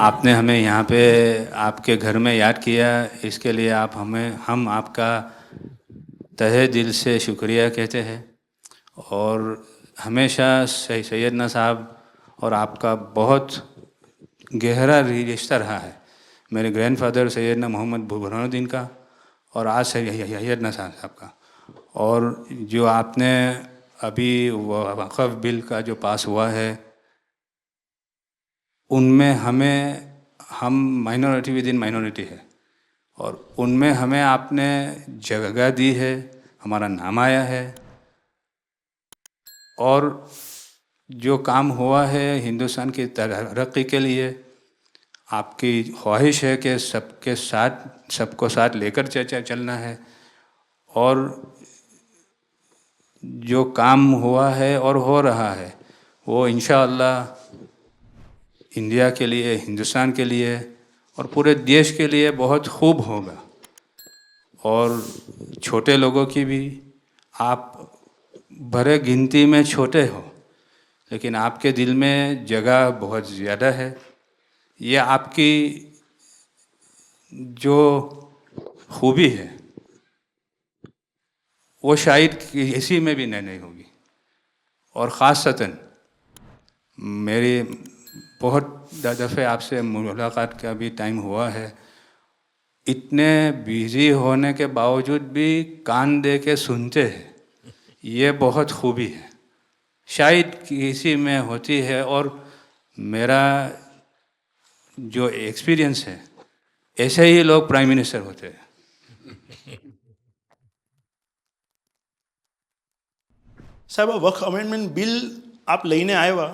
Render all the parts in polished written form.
आपने हमें यहाँ पे आपके घर में याद किया, इसके लिए हम आपका तहे दिल से शुक्रिया कहते हैं। और हमेशा सैयदना साहब और आपका बहुत गहरा रिश्ता रहा है। मेरे ग्रैंडफादर सैयदना मोहम्मद बुरहानुद्दीन का और आज सैयदना साहब का। और जो आपने अभी वक़्फ़ बिल का जो पास हुआ है, उनमें हम माइनॉरिटी विद इन माइनॉरिटी है, और उनमें हमें आपने जगह दी है, हमारा नाम आया है। और जो काम हुआ है हिंदुस्तान की तरक्की के लिए, आपकी ख्वाहिश है कि सबको साथ लेकर चलना है। और जो काम हुआ है और हो रहा है वो इंशाअल्लाह इंडिया के लिए, हिंदुस्तान के लिए और पूरे देश के लिए बहुत खूब होगा। और छोटे लोगों की भी, आप भरे गिनती में छोटे हो, लेकिन आपके दिल में जगह बहुत ज़्यादा है। ये आपकी जो खूबी है वो शायद किसी में भी नहीं होगी। और ख़ासतन मेरी बहुत दफ़े आपसे मुलाकात का भी टाइम हुआ है, इतने बिज़ी होने के बावजूद भी कान दे के सुनते हैं, ये बहुत खूबी है, शायद किसी में होती है। और मेरा जो एक्सपीरियंस है, ऐसे ही लोग प्राइम मिनिस्टर होते हैं। સાહેબ, આ વક્ફ અમેન્ડમેન્ટ બિલ આપ લઈને આવ્યા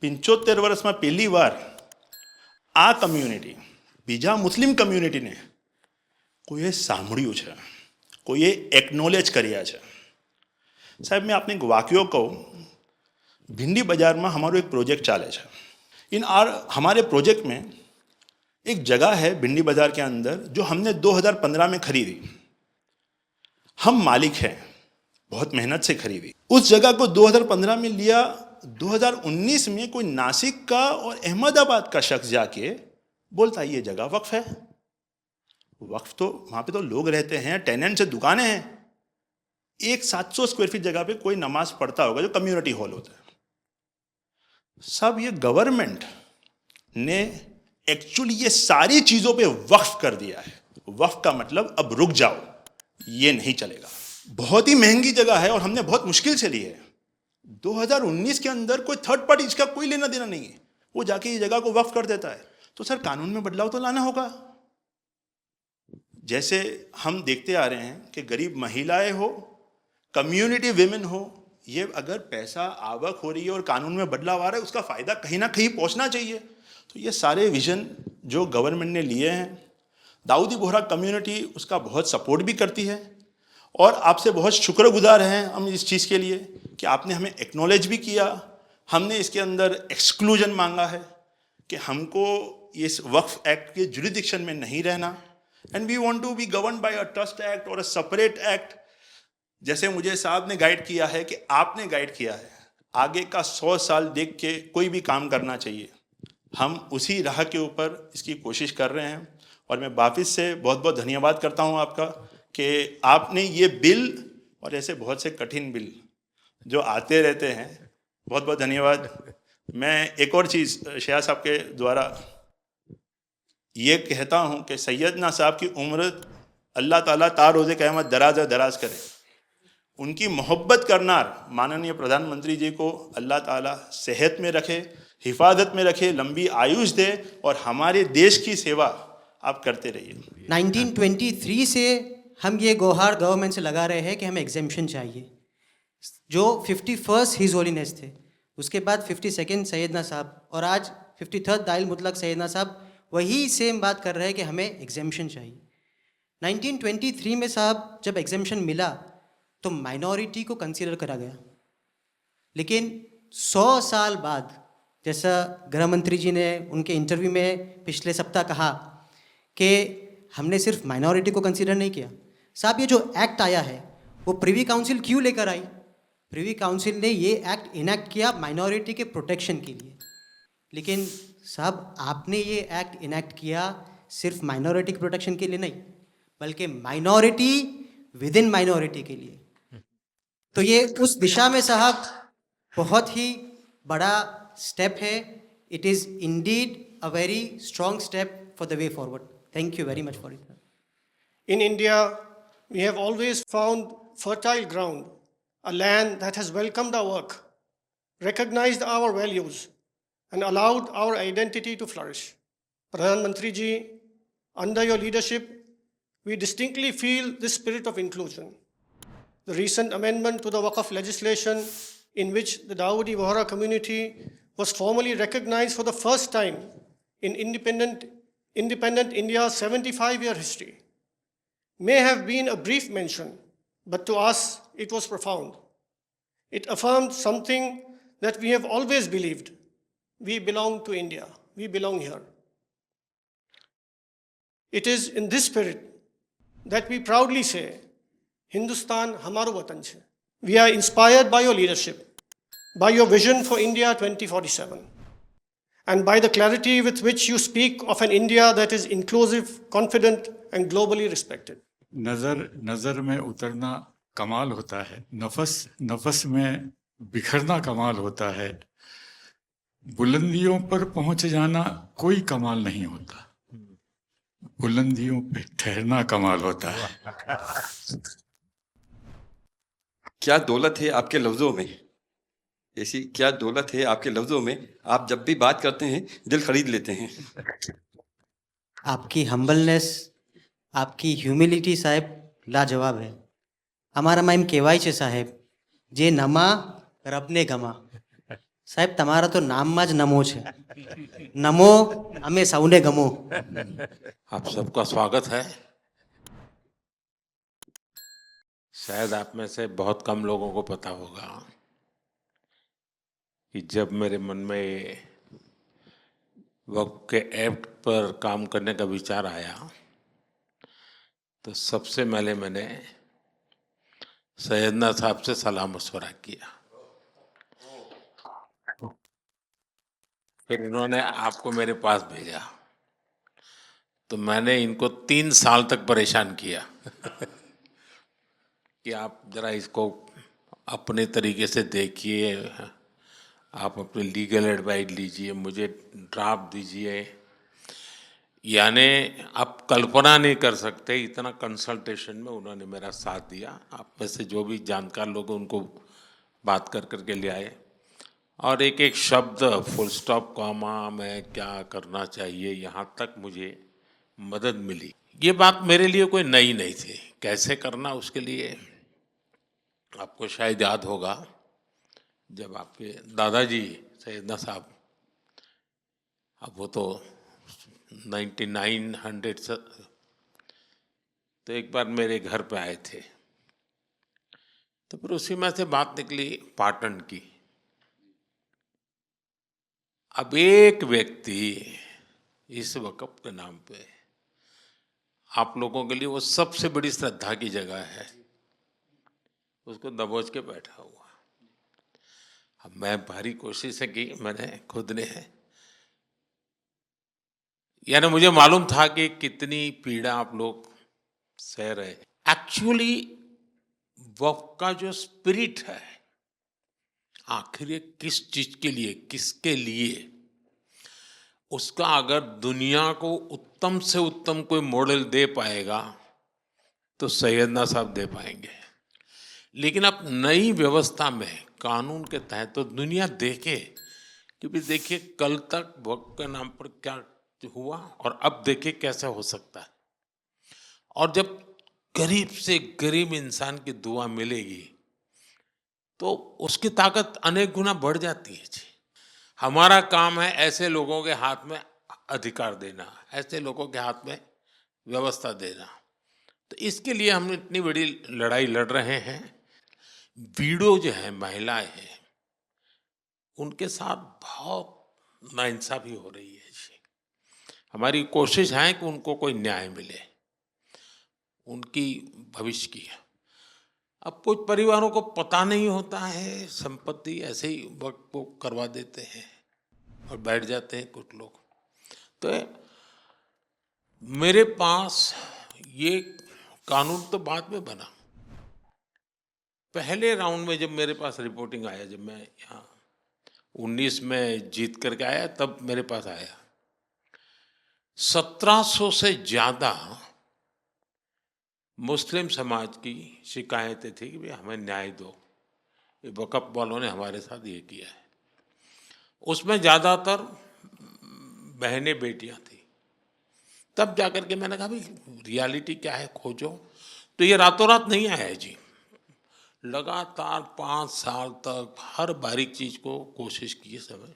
75 વર્ષમાં પહેલી વાર આ કમ્યુનિટી, બીજા મુસ્લિમ કમ્યુનિટીને કોઈએ સાંભળ્યું છે, કોઈએ એકનોલેજ કર્યા છે। સાહેબ, मैं आपने एक वाक्यो कहूँ, भिंडी बाजार में हमारो एक प्रोजेक्ट चाले है। हमारे प्रोजेक्ट में एक जगह है भिंडी बाजार के अंदर जो हमने 2015 में खरीदी। हम मालिक हैं, बहुत मेहनत से खरीदी। उस जगह को 2015 में लिया, 2019 में कोई नासिक का और अहमदाबाद का शख्स जाके बोलता ये जगह वक्फ है। वक्फ तो वहाँ पे तो लोग रहते हैं, टेनेंट से दुकानें हैं। एक 700 स्क्वायर फीट जगह पे कोई नमाज पढ़ता होगा जो कम्युनिटी हॉल होता है। सब ये गवर्नमेंट ने एक्चुअली ये सारी चीज़ों पे वक्फ कर दिया है। वक्फ का मतलब अब रुक जाओ, ये नहीं चलेगा। बहुत ही महंगी जगह है और हमने बहुत मुश्किल से ली है। 2019 के अंदर कोई थर्ड पार्टी, इसका कोई लेना देना नहीं है, वो जाके ये जगह को वक्फ कर देता है। तो सर, कानून में बदलाव तो लाना होगा। जैसे हम देखते आ रहे हैं कि गरीब महिलाएं हो, कम्युनिटी विमेन हो, ये अगर पैसा आवक हो रही है और कानून में बदलाव आ रहा है, उसका फायदा कहीं ना कहीं पहुंचना चाहिए। तो ये सारे विजन जो गवर्नमेंट ने लिए हैं, दाऊदी बोहरा कम्युनिटी उसका बहुत सपोर्ट भी करती है। और आपसे बहुत शुक्रगुजार हैं हम इस चीज़ के लिए कि आपने हमें एक्नॉलेज भी किया। हमने इसके अंदर एक्सक्लूजन मांगा है कि हमको इस वक्फ एक्ट के जुरिडिक्शन में नहीं रहना, and we want to be govern by a trust act और अ सेपरेट एक्ट। जैसे मुझे साहब ने गाइड किया है कि आपने गाइड किया है, आगे का 100 साल देख के कोई भी काम करना चाहिए। हम उसी राह के ऊपर इसकी कोशिश कर रहे हैं। और मैं वापस से बहुत बहुत धन्यवाद करता हूं आपका कि आपने ये बिल और ऐसे बहुत से कठिन बिल जो आते रहते हैं, बहुत बहुत धन्यवाद। मैं एक और चीज़ शाह साहब के द्वारा ये कहता हूँ कि सैयदना साहब की उम्र अल्लाह ताला तार रोज़े क़यामत दराज करे। उनकी मोहब्बत करना माननीय प्रधानमंत्री जी को अल्लाह ताला सेहत में रखे, हिफाजत में रखे, लंबी आयुष दे और हमारे देश की सेवा आप करते रहिए। 1923 से हम ये गुहार गवर्नमेंट से लगा रहे हैं कि हमें एग्जेम्पशन चाहिए। जो 51st हिज होलीनेस थे, उसके बाद 52nd सैयदना साहब, और आज 53rd दाइल मुतलक सैयदना साहब वही सेम बात कर रहे हैं कि हमें एग्जेम्पशन चाहिए। 1923 में साहब जब एग्जेम्पशन मिला तो माइनॉरिटी को कंसीडर करा गया, लेकिन 100 साल बाद, जैसा गृह मंत्री जी ने उनके इंटरव्यू में पिछले सप्ताह कहा कि हमने सिर्फ माइनॉरिटी को कंसीडर नहीं किया। साहब, ये जो एक्ट आया है वो प्रिवी काउंसिल क्यों लेकर आई? प्रिवी काउंसिल ने ये एक्ट इनैक्ट किया माइनॉरिटी के प्रोटेक्शन के लिए। लेकिन साहब आपने ये एक्ट इनैक्ट किया सिर्फ माइनॉरिटी की प्रोटेक्शन के लिए नहीं, बल्कि माइनॉरिटी विद इन माइनॉरिटी के लिए। तो ये उस दिशा में साहब बहुत ही बड़ा स्टेप है। It is indeed a very strong step for the way forward. Thank you very much for it. In India, we have always found fertile ground, a land that has welcomed our work, recognized our values, and allowed our identity to flourish. Pradhan Mantri ji, under your leadership, we distinctly feel this spirit of inclusion. The recent amendment to the Waqf legislation, in which the Dawoodi Bohra community was formally recognized for the first time in independent India's 75-year history, may have been a brief mention, but to us it was profound. It affirmed something that we have always believed. We belong to India. We belong here. It is in this spirit that we proudly say, Hindustan hamaro watan chhe. We are inspired by your leadership, by your vision for India 2047, and by the clarity with which you speak of an India that is inclusive, confident, and globally respected. नजर में उतरना कमाल होता है, नफस में बिखरना कमाल होता है, बुलंदियों पर पहुंच जाना कोई कमाल नहीं होता, बुलंदियों पे ठहरना कमाल होता है। क्या दौलत है आपके लफ्ज़ों में, ऐसी क्या दौलत है आपके लफ्ज़ों में, आप जब भी बात करते हैं दिल खरीद लेते हैं। आपकी हम्बलनेस, आपकी ह्यूमिलिटी साहेब लाजवाब है। અમારા માં એમ કહેવાય છે સાહેબ, જે નમા રબને ગમા। સાહેબ તમારા તો નામમાં જ નમો છે, નમો અમે સૌને ગમો। आप सबका स्वागत है। शायद आप में से बहुत कम लोगों को पता होगा कि जब मेरे मन में वक्फ के एक्ट पर काम करने का विचार आया तो सबसे पहले मैंने सैयदना साहब से सलाह मशवरा किया, फिर इन्होंने आपको मेरे पास भेजा, तो मैंने इनको 3 साल तक परेशान किया कि आप जरा इसको अपने तरीके से देखिए, आप अपनी लीगल एडवाइस लीजिए, मुझे ड्राफ्ट दीजिए। यानी आप कल्पना नहीं कर सकते इतना कंसल्टेशन में उन्होंने मेरा साथ दिया। आप में से जो भी जानकार लोग उनको बात कर करके ले आए, और एक एक शब्द फुल स्टॉप कॉमा में क्या करना चाहिए यहाँ तक मुझे मदद मिली। ये बात मेरे लिए कोई नई नहीं थी, कैसे करना उसके लिए आपको शायद याद होगा जब आपके दादाजी सैयदना साहब, अब वो तो 1900 से, तो एक बार मेरे घर पे आए थे, तो फिर उसी में से बात निकली पाटन की। अब एक व्यक्ति इस वक़्फ़ के नाम पे आप लोगों के लिए वो सबसे बड़ी श्रद्धा की जगह है, उसको दबोच के बैठा हुआ। अब मैं भारी कोशिश की मैंने खुद ने, यानी मुझे मालूम था कि कितनी पीड़ा आप लोग सह रहे। एक्चुअली वक्फ का जो स्पिरिट है, आखिर ये किस चीज के लिए, किसके लिए, उसका अगर दुनिया को उत्तम से उत्तम कोई मॉडल दे पाएगा तो सैयदना साहब दे पाएंगे। लेकिन अब नई व्यवस्था में कानून के तहत तो दुनिया देखे कि भी देखिए कल तक वक्फ के नाम पर क्या हुआ और अब देखिए कैसे हो सकता है। और जब गरीब से गरीब इंसान की दुआ मिलेगी तो उसकी ताकत अनेक गुना बढ़ जाती है जी। हमारा काम है ऐसे लोगों के हाथ में अधिकार देना, ऐसे लोगों के हाथ में व्यवस्था देना। तो इसके लिए हम इतनी बड़ी लड़ाई लड़ रहे हैं। वीडो जो है, महिलाएं हैं, उनके साथ बहुत नाइंसाफी हो रही है जी। हमारी कोशिश है कि उनको कोई न्याय मिले, उनकी भविष्य की। अब कुछ परिवारों को पता नहीं होता है, संपत्ति ऐसे ही वक्त को करवा देते हैं। और बैठ जाते हैं कुछ लोग। तो मेरे पास ये कानून तो बाद में बना, पहले राउंड में जब मेरे पास रिपोर्टिंग आया, जब मैं यहाँ 19 में जीत करके आया, तब मेरे पास आया 1700 से ज़्यादा मुस्लिम समाज की शिकायतें थी कि भाई हमें न्याय दो, ये वक़्फ़ वालों ने हमारे साथ ये किया है। उसमें ज़्यादातर बहनें बेटियां थी। तब जाकर के मैंने कहा भाई रियलिटी क्या है खोजो। तो ये रातों रात नहीं आया है जी, लगातार 5 साल तक हर बारीक चीज़ को कोशिश की समय।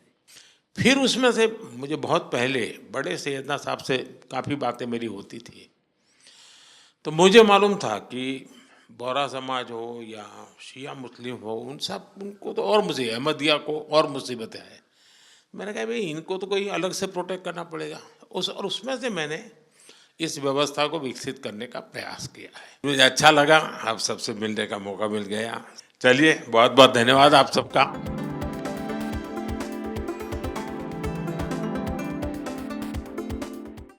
फिर उसमें से मुझे बहुत पहले बड़े सैयदना साहब से काफ़ी बातें मेरी होती थी, तो मुझे मालूम था कि बोहरा समाज हो या शिया मुस्लिम हो, उनको तो और मुझे अहमदिया को और मुसीबतें हैं। मैंने कहा भाई इनको तो कोई अलग से प्रोटेक्ट करना पड़ेगा। उसमें से मैंने इस व्यवस्था को विकसित करने का प्रयास किया है। मुझे अच्छा लगा, आप सबसे मिलने का मौका मिल गया। चलिए, बहुत बहुत धन्यवाद आप सबका।